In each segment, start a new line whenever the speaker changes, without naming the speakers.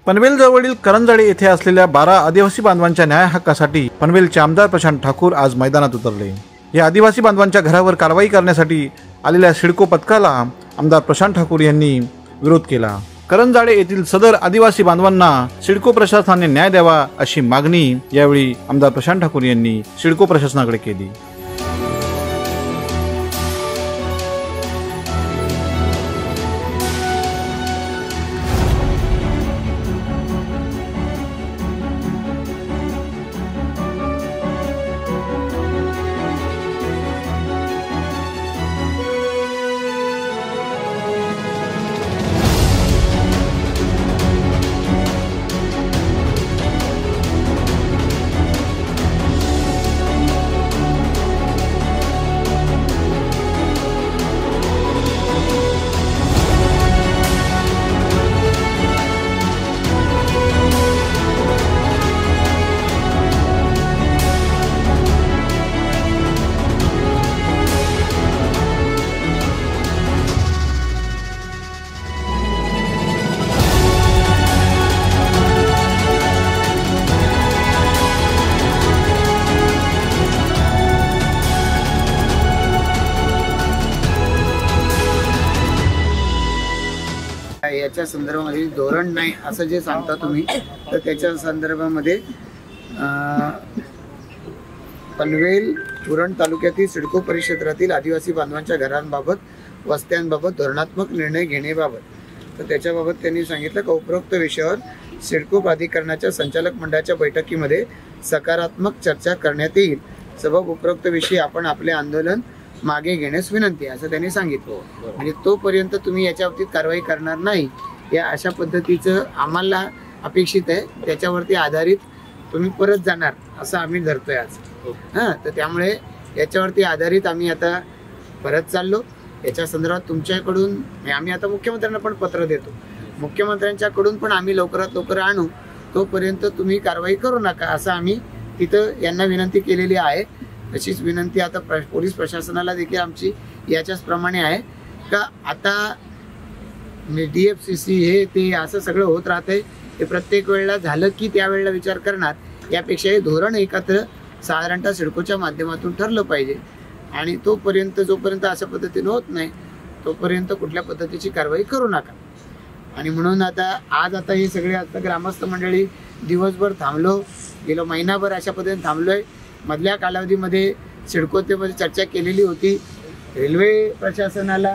पनवेल जवळील करंजाळे येथे असलेल्या 12 आदिवासी बांधवांच्या न्याय हक्कासाठी पनवेलचे आमदार प्रशांत ठाकूर आज मैदानात उतरले। या आदिवासी बांधवांच्या घरावर कारवाई करण्यासाठी आलेल्या सिडको पथकाला आमदार प्रशांत ठाकूर यांनी विरोध केला। करंजाळे येथील सदर आदिवासी बांधवांना सिडको प्रशासनाने न्याय द्यावा अशी मागणी यावेळी आमदार प्रशांत ठाकूर यांनी सिडको प्रशासनाकडे केली।
याच्या संदर्भामध्ये धोरण नाही असं जे सांगता तुम्ही, तर त्याच्या संदर्भामध्ये पनवेल उरण तालुक्यातील सिडको परिक्षेत्रातील आदिवासी बांधवांच्या घरांबाबत वस्त्यांबाबत धोरणात्मक निर्णय घेण्याबाबत, तर त्याच्याबाबत त्यांनी सांगितलं की उपरोक्त विषयावर सिडको प्राधिकरणाच्या संचालक मंडळाच्या बैठकीमध्ये सकारात्मक चर्चा करण्यात येईल। सबब उपरोक्त विषयी आपण आपले आंदोलन मागे घेण्यास विनंती असं त्यांनी सांगितलं। म्हणजे तोपर्यंत तुम्ही याच्या बाबतीत कारवाई करणार नाही या अशा पद्धतीचं आम्हाला अपेक्षित आहे। त्याच्यावरती आधारित तुम्ही परत जाणार असं आम्ही धरतोय आज। तर त्यामुळे याच्यावरती आधारित आम्ही आता परत चाललो। याच्या संदर्भात तुमच्याकडून आम्ही आता मुख्यमंत्र्यांना पण पत्र देतो, मुख्यमंत्र्यांच्याकडून पण आम्ही लवकरात लवकर आणू, तोपर्यंत तुम्ही कारवाई करू नका असं आम्ही तिथं यांना विनंती केलेली आहे। तशीच विनंती आता पोलीस प्रशासनाला देखील आमची याच्याच प्रमाणे आहे का आता DFCC हे ते असं सगळं होत राहतंय, ते प्रत्येक वेळेला झालं की त्यावेळेला विचार करणार, यापेक्षा हे धोरण एकत्र साधारणतः सिडकोच्या माध्यमातून ठरलं पाहिजे। आणि तोपर्यंत जोपर्यंत अशा पद्धतीने होत नाही तोपर्यंत कुठल्या पद्धतीची कारवाई करू नका। आणि म्हणून आता हे सगळे आता ग्रामस्थ मंडळी दिवसभर थांबलो, गेलो महिनाभर अशा पद्धतीने थांबलोय। मधल्या कालावधीमध्ये सिडकोमध्ये चर्चा केलेली होती, रेल्वे प्रशासनाला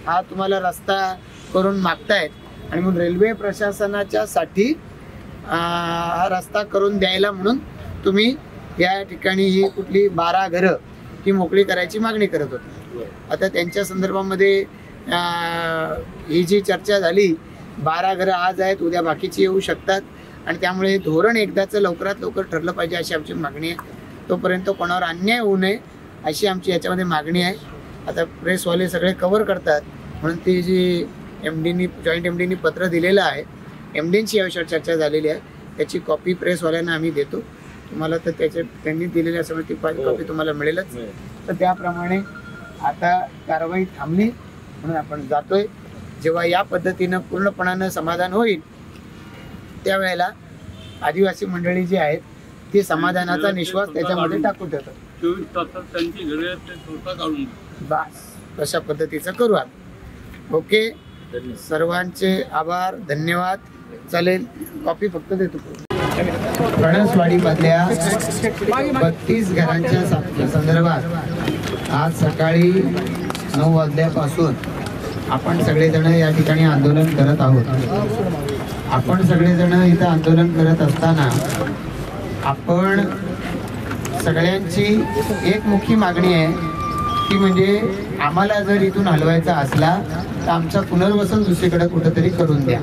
हा तुम्हाला रस्ता करून मागतायत आणि म्हणून रेल्वे प्रशासनाच्या साठी हा रस्ता करून द्यायला म्हणून तुम्ही या ठिकाणी ही कुठली 12 घरं ही मोकळी करायची मागणी करत होते। आता त्यांच्या संदर्भामध्ये ही जी चर्चा झाली, 12 घरं आज आहेत, उद्या बाकीची येऊ शकतात आणि त्यामुळे धोरण एकदाचं लवकरात लवकर ठरलं पाहिजे अशी आमची मागणी आहे। तोपर्यंत कोणावर अन्याय होऊ नये अशी आमची याच्यामध्ये मागणी आहे। आता प्रेसवाले सगळे कव्हर करतात म्हणून ती जी जॉईंट MDनी पत्र दिलेलं आहे, MDंची या विषयावर चर्चा झालेली आहे, त्याची कॉपी प्रेसवाल्यांना आम्ही देतो तुम्हाला, तर त्यांनी दिलेली असं ती कॉपी तुम्हाला मिळेलच। तर त्याप्रमाणे आता कारवाई थांबली म्हणून आपण जातोय। जेव्हा या पद्धतीनं पूर्णपणानं समाधान होईल त्यावेळेला आदिवासी मंडळी जी आहेत ती समाधानाचा निश्वास त्याच्यामध्ये टाकून देतात।
24 तासात त्यांची घरे काढून
बस अशा पद्धतीचं करू आपण। ओके, सर्वांचे आभार, धन्यवाद। चालेल, कॉपी फक्त देतो। कणसवाडी मधल्या 32 घरांच्या संदर्भात आज सकाळी 9 वाजल्यापासून आपण सगळेजण या ठिकाणी आंदोलन करत आहोत। आपण सगळेजण इथं आंदोलन करत असताना आपण सगळ्यांची एक मुख्य मागणी आहे ती म्हणजे आम्हाला जर इथून हलवायचा असला तर आमचा पुनर्वसन दुसरीकडे कुठेतरी करून द्या।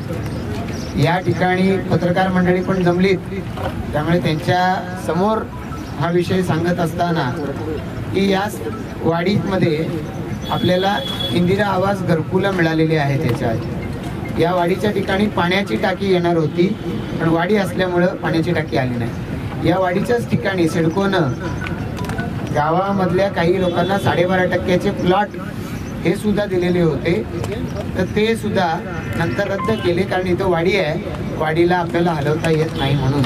या ठिकाणी पत्रकार मंडळी पण जमलीत, त्यामुळे त्यांच्या समोर हा विषय सांगत असताना की या वाडीमध्ये आपल्याला इंदिरा आवास घरकुलं मिळालेली आहे। त्याच्यात या वाडीच्या ठिकाणी पाण्याची टाकी येणार होती पण वाडी असल्यामुळं पाण्याची टाकी आली नाही। या वाडीच्याच ठिकाणी सिडकोनं गावामधल्या काही लोकांना 12.5% प्लॉट हे सुद्धा दिलेले होते, तर ते सुद्धा नंतर रद्द केले, कारण इथं वाडी आहे, वाडीला आपल्याला हलवता येत नाही म्हणून.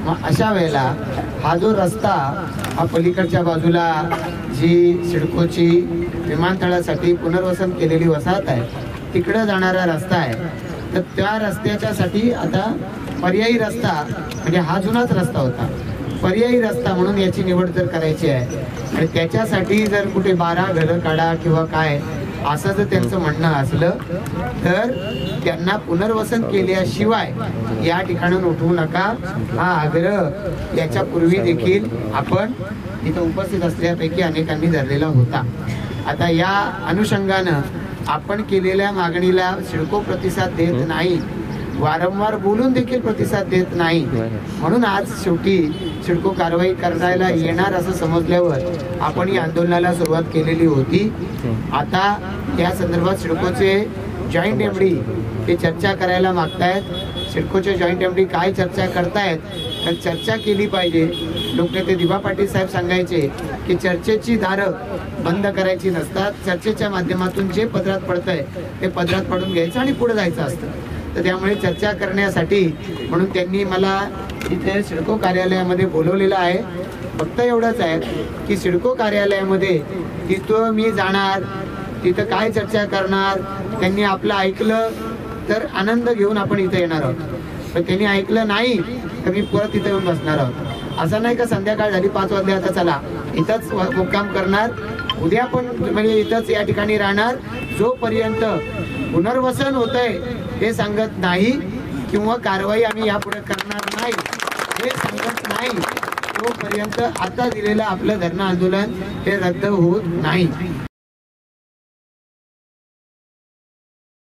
मग अशा वेळेला हा जो रस्ता हा पलीकडच्या बाजूला जी सिडकोची विमानतळासाठी पुनर्वसन केलेली वसाहत आहे तिकडं जाणारा रस्ता आहे, तर त्या रस्त्याच्यासाठी आता पर्यायी रस्ता, म्हणजे हा जुनाच रस्ता होता, पर्यायी रस्ता म्हणून याची निवड जर करायची आहे आणि त्याच्यासाठी जर कुठे 12 घरं काढा किंवा काय असं जर त्यांचं म्हणणं असलं तर त्यांना पुनर्वसन केल्याशिवाय या ठिकाणून उठवू नका, हा आग्रह याच्यापूर्वी देखील आपण इथं उपस्थित असल्यापैकी अनेकांनी धरलेला होता. आता या अनुषंगानं आपण केलेल्या मागणीला सिडको प्रतिसाद देत नाही, वारंवार बोलून देखील प्रतिसाद देत नाही, म्हणून आज शेवटी सिडको कारवाई करायला येणार असं समजल्यावर आपण या आंदोलनाला सुरुवात केलेली होती. आता या संदर्भात सिडकोचे जॉईंट एमडी ते चर्चा करायला मागतायत. सिडकोचे जॉईंट एमडी काय चर्चा करतायत तर चर्चा केली पाहिजे. लोकनेते दिबा पाटील साहेब सांगायचे की चर्चेची दारं बंद करायची नसतात, चर्चेच्या माध्यमातून जे पदरात पडतंय ते पदरात पडून घ्यायचं आणि पुढे जायचं असतं. तर त्यामुळे चर्चा करण्यासाठी म्हणून त्यांनी मला इथे सिडको कार्यालयामध्ये बोलवलेलं आहे. फक्त एवढंच आहे की सिडको कार्यालयामध्ये तिथं मी जाणार, तिथं काय चर्चा करणार, त्यांनी आपलं ऐकलं तर आनंद घेऊन आपण इथे येणार आहोत, पण त्यांनी ऐकलं नाही तर मी परत इथे येऊन बसणार आहोत. असं नाही का संध्याकाळ झाली 5 वाजले आता चला इथंच मुक्काम करणार, उद्या पण म्हणजे इथंच या ठिकाणी राहणार, जोपर्यंत पुनर्वसन होतंय हे सांगत नाही किंवा कारवाई आम्ही यापुढे करणार नाही हे सांगत नाही तोपर्यंत आता दिलेलं आपलं धरणं आंदोलन हे रद्द होत नाही.